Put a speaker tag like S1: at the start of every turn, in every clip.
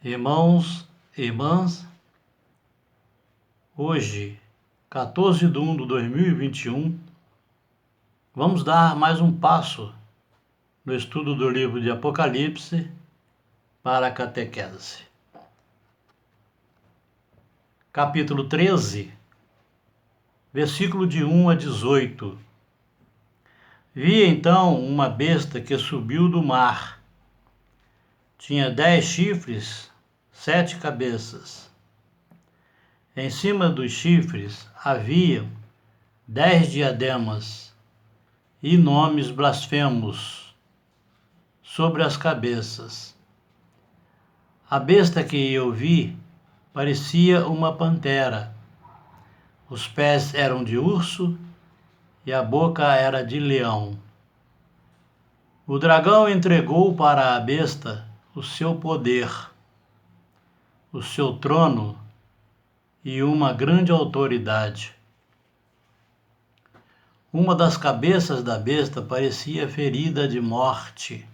S1: Irmãos e irmãs, hoje, 14 de 1 de 2021, vamos dar mais um passo no estudo do livro de Apocalipse para a catequese. Capítulo 13, versículo de 1 a 18. Vi então uma besta que subiu do mar. Tinha 10 chifres, 7 cabeças. Em cima dos chifres havia 10 diademas e nomes blasfemos sobre as cabeças. A besta que eu vi parecia uma pantera. Os pés eram de urso e a boca era de leão. O dragão entregou para a besta o seu poder, o seu trono e uma grande autoridade. Uma das cabeças da besta parecia ferida de morte,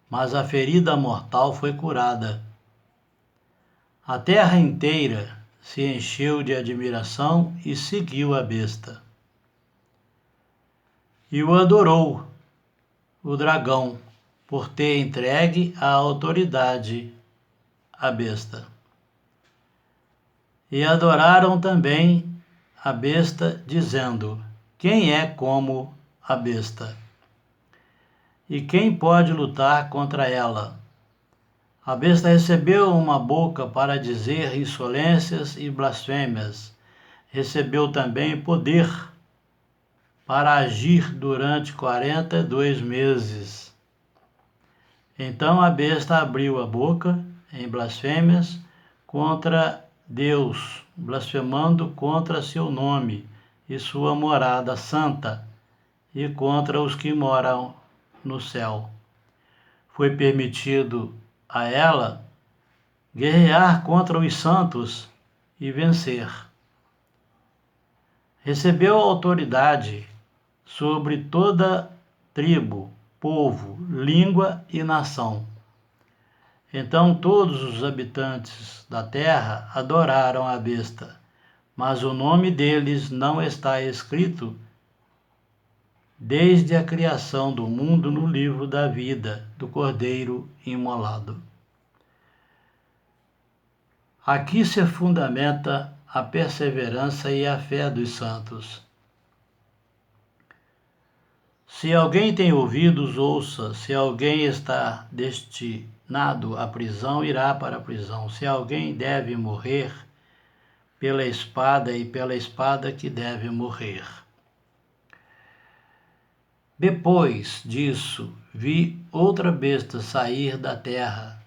S1: mas a ferida mortal foi curada. A terra inteira se encheu de admiração e seguiu a besta. E o adorou, o dragão, por ter entregue a autoridade à besta. E adoraram também a besta, dizendo: quem é como a besta? E quem pode lutar contra ela? A besta recebeu uma boca para dizer insolências e blasfêmias. Recebeu também poder para agir durante 42 meses. Então a besta abriu a boca em blasfêmias contra Deus, blasfemando contra seu nome e sua morada santa, e contra os que moram no céu. Foi permitido a ela guerrear contra os santos e vencer. Recebeu autoridade sobre toda tribo, povo, língua e nação. Então todos os habitantes da terra adoraram a besta, mas o nome deles não está escrito desde a criação do mundo no livro da vida do Cordeiro imolado. Aqui se fundamenta a perseverança e a fé dos santos. Se alguém tem ouvidos, ouça. Se alguém está destinado à prisão, irá para a prisão. Se alguém deve morrer, pela espada e pela espada que deve morrer. Depois disso, vi outra besta sair da terra.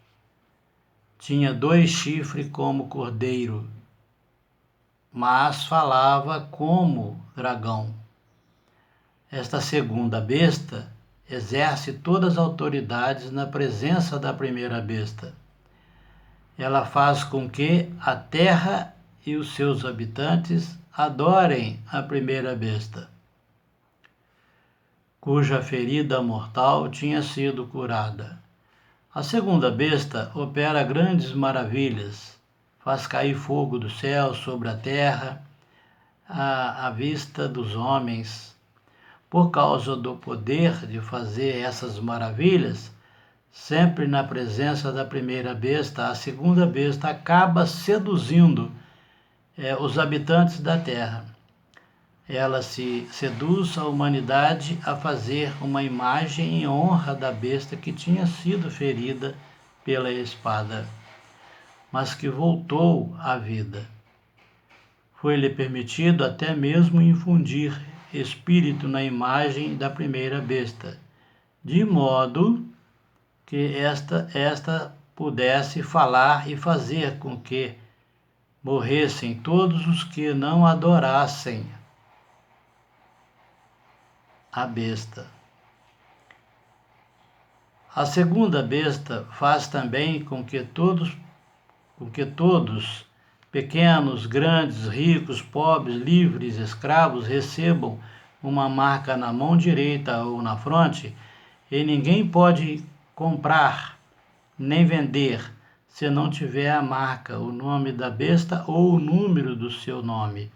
S1: Tinha 2 chifres como cordeiro, mas falava como dragão. Esta segunda besta exerce todas as autoridades na presença da primeira besta. Ela faz com que a terra e os seus habitantes adorem a primeira besta, cuja ferida mortal tinha sido curada. A segunda besta opera grandes maravilhas, faz cair fogo do céu sobre a terra, à vista dos homens. Por causa do poder de fazer essas maravilhas, sempre na presença da primeira besta, a segunda besta acaba seduzindo os habitantes da terra. Ela se seduz a humanidade a fazer uma imagem em honra da besta que tinha sido ferida pela espada, mas que voltou à vida. Foi-lhe permitido até mesmo infundir espírito na imagem da primeira besta, de modo que esta pudesse falar e fazer com que morressem todos os que não adorassem a besta. A segunda besta faz também com que todos, pequenos, grandes, ricos, pobres, livres, escravos, recebam uma marca na mão direita ou na fronte, e ninguém pode comprar nem vender se não tiver a marca, o nome da besta ou o número do seu nome.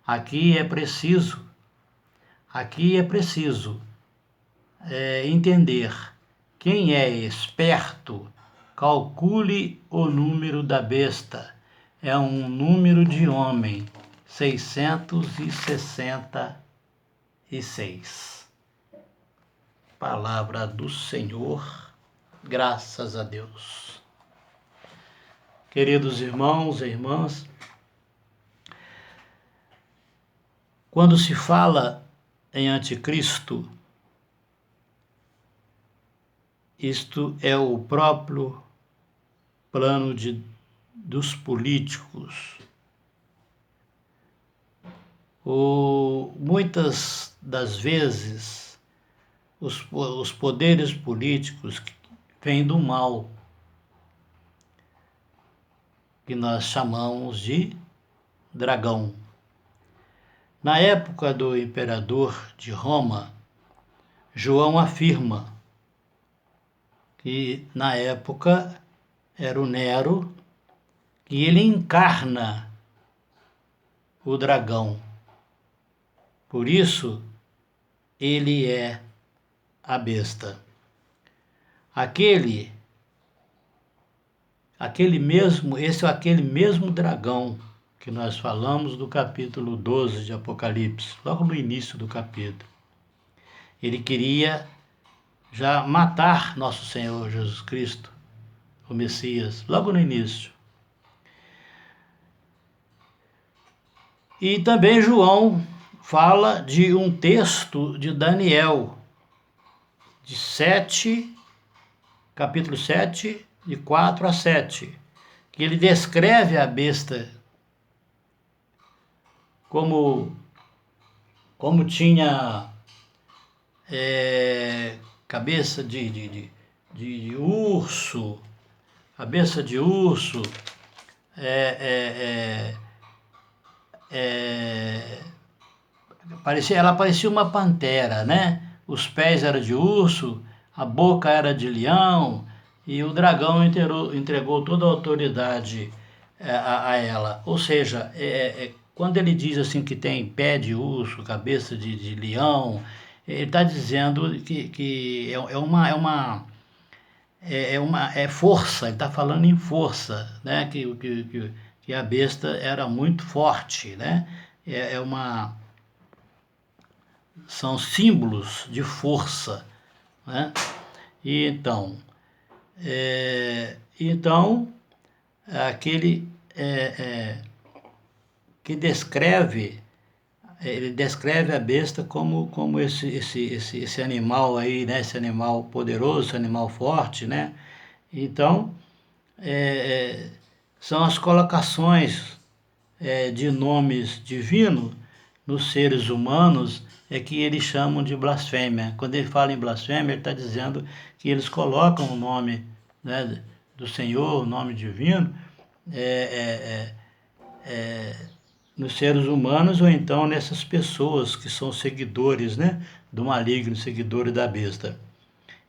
S1: Aqui é preciso entender. Quem é esperto, calcule o número da besta. É um número de homem, 666. Palavra do Senhor, graças a Deus. Queridos irmãos e irmãs, quando se fala em anticristo, isto é o próprio plano dos políticos. Muitas das vezes, os poderes políticos vêm do mal, que nós chamamos de dragão. Na época do imperador de Roma, João afirma que na época era o Nero, que ele encarna o dragão. Por isso, ele é a besta. Aquele mesmo dragão que nós falamos do capítulo 12 de Apocalipse, logo no início do capítulo. Ele queria já matar nosso Senhor Jesus Cristo, o Messias, logo no início. E também João fala de um texto de Daniel, capítulo 7, de 4 a 7, que ele descreve a besta como tinha cabeça de urso, ela parecia uma pantera, né? Os pés eram de urso, a boca era de leão, e o dragão entregou toda a autoridade a ela. Ou seja, quando ele diz assim que tem pé de urso, cabeça de leão, ele está dizendo que é força, ele está falando em força, né? Que a besta era muito forte, né? São símbolos de força, né? E então aquele que ele descreve a besta como esse animal aí, né? Esse animal poderoso, esse animal forte, né? Então, são as colocações de nomes divinos nos seres humanos que eles chamam de blasfêmia. Quando ele fala em blasfêmia, ele está dizendo que eles colocam o nome, né, do Senhor, o nome divino, nos seres humanos ou então nessas pessoas que são seguidores, né, do maligno, seguidores da besta.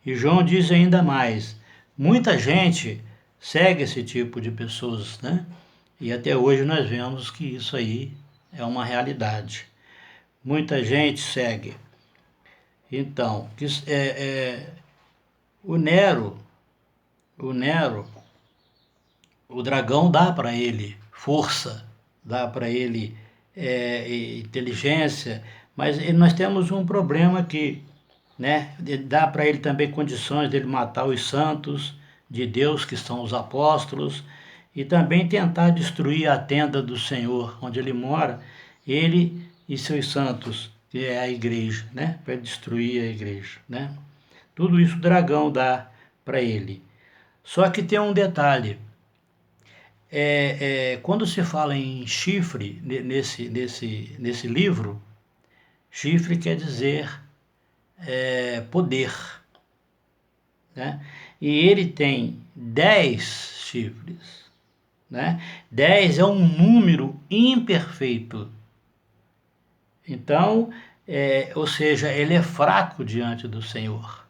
S1: E João diz ainda mais, muita gente segue esse tipo de pessoas, né? E até hoje nós vemos que isso aí é uma realidade. Muita gente segue. Então, o Nero, o dragão dá para ele força, dá para ele inteligência, mas nós temos um problema aqui, né? Dá para ele também condições dele matar os santos de Deus, que são os apóstolos, e também tentar destruir a tenda do Senhor, onde ele mora, ele e seus santos, que é a igreja, né? Para destruir a igreja, né? Tudo isso o dragão dá para ele. Só que tem um detalhe. Quando se fala em chifre nesse livro, chifre quer dizer poder, né? E ele tem 10 chifres, né? 10 é um número imperfeito. Então, ou seja, ele é fraco diante do Senhor,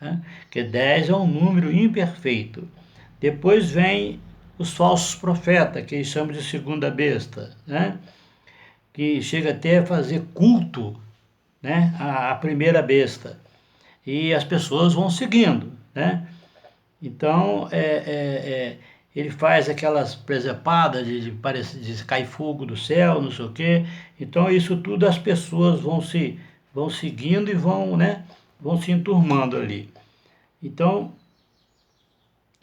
S1: né? Porque 10 é um número imperfeito. Depois vem os falsos profetas, que eles chamam de segunda besta, né? Que chega até a fazer culto, né? A primeira besta. E as pessoas vão seguindo, né? Então, ele faz aquelas presepadas de cair fogo do céu, não sei o quê. Então, isso tudo as pessoas vão seguindo e vão, né? Vão se enturmando ali.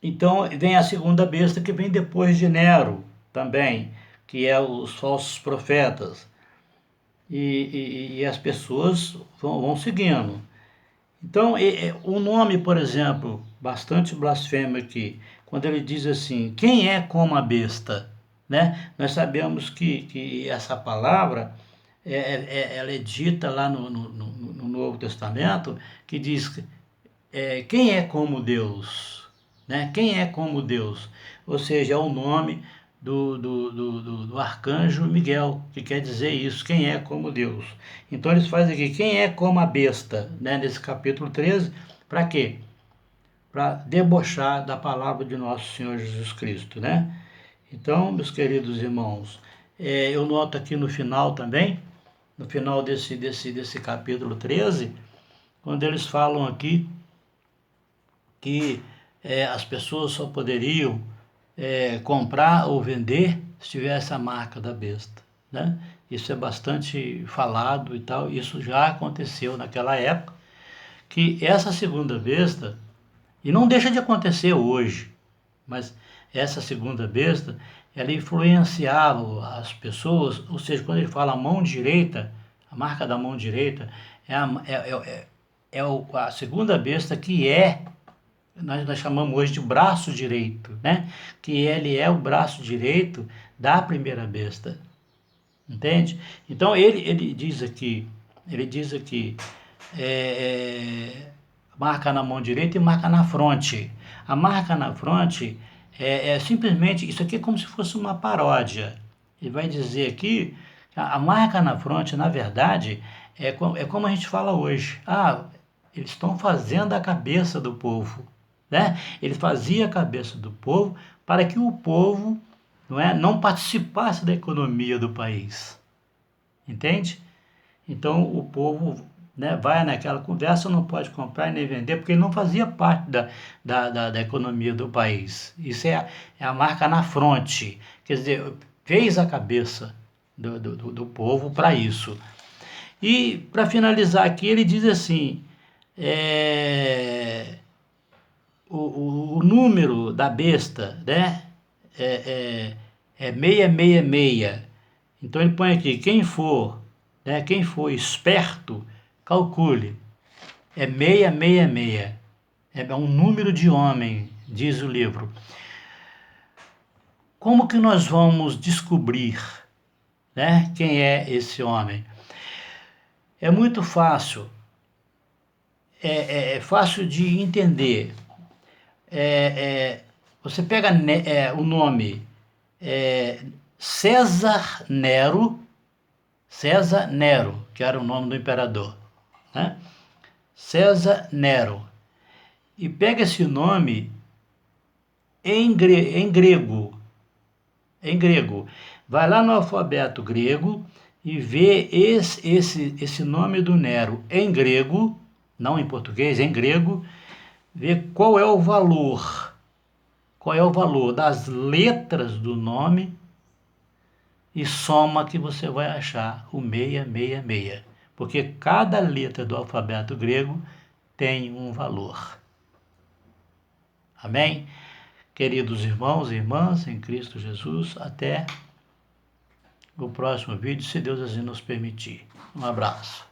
S1: Então vem a segunda besta que vem depois de Nero também, que é os falsos profetas. E as pessoas vão seguindo. Então, o nome, por exemplo, bastante blasfemo aqui, quando ele diz assim, quem é como a besta? Né? Nós sabemos que essa palavra, ela é dita lá no Novo Testamento, que diz, quem é como Deus? Né? Quem é como Deus? Ou seja, é o nome do arcanjo Miguel, que quer dizer isso, quem é como Deus. Então eles fazem aqui, quem é como a besta, né, nesse capítulo 13, para quê? Para debochar da palavra de nosso Senhor Jesus Cristo, né? Então, meus queridos irmãos, eu noto aqui no final também, no final desse capítulo 13, quando eles falam aqui que as pessoas só poderiam comprar ou vender se tivesse a marca da besta, né? Isso é bastante falado e tal, isso já aconteceu naquela época, que essa segunda besta, e não deixa de acontecer hoje, mas essa segunda besta, ela influenciava as pessoas, ou seja, quando ele fala mão direita, a marca da mão direita a segunda besta que nós chamamos hoje de braço direito, né? Que ele é o braço direito da primeira besta, entende? Então ele diz aqui, marca na mão direita e marca na fronte. A marca na fronte é simplesmente, isso aqui é como se fosse uma paródia. Ele vai dizer aqui, a marca na fronte, na verdade, é como a gente fala hoje. Eles estão fazendo a cabeça do povo, né? Ele fazia a cabeça do povo para que o povo não participasse da economia do país, entende? Então o povo, né, vai naquela conversa, não pode comprar e nem vender, porque ele não fazia parte da economia do país. Isso é a marca na fronte, quer dizer, fez a cabeça do povo para isso. E para finalizar aqui, ele diz assim, o número da besta, né, é 666. Então ele põe aqui, quem for esperto, calcule, é 666, é um número de homem, diz o livro. Como que nós vamos descobrir, né, quem é esse homem? É muito fácil, é fácil de entender. Você pega o nome César Nero, que era o nome do imperador, né? César Nero. E pega esse nome em grego. Vai lá no alfabeto grego e vê esse nome do Nero em grego, não em português, em grego, vê qual é o valor das letras do nome e soma que você vai achar o 666, porque cada letra do alfabeto grego tem um valor. Amém? Queridos irmãos e irmãs em Cristo Jesus, até o próximo vídeo, se Deus assim nos permitir. Um abraço.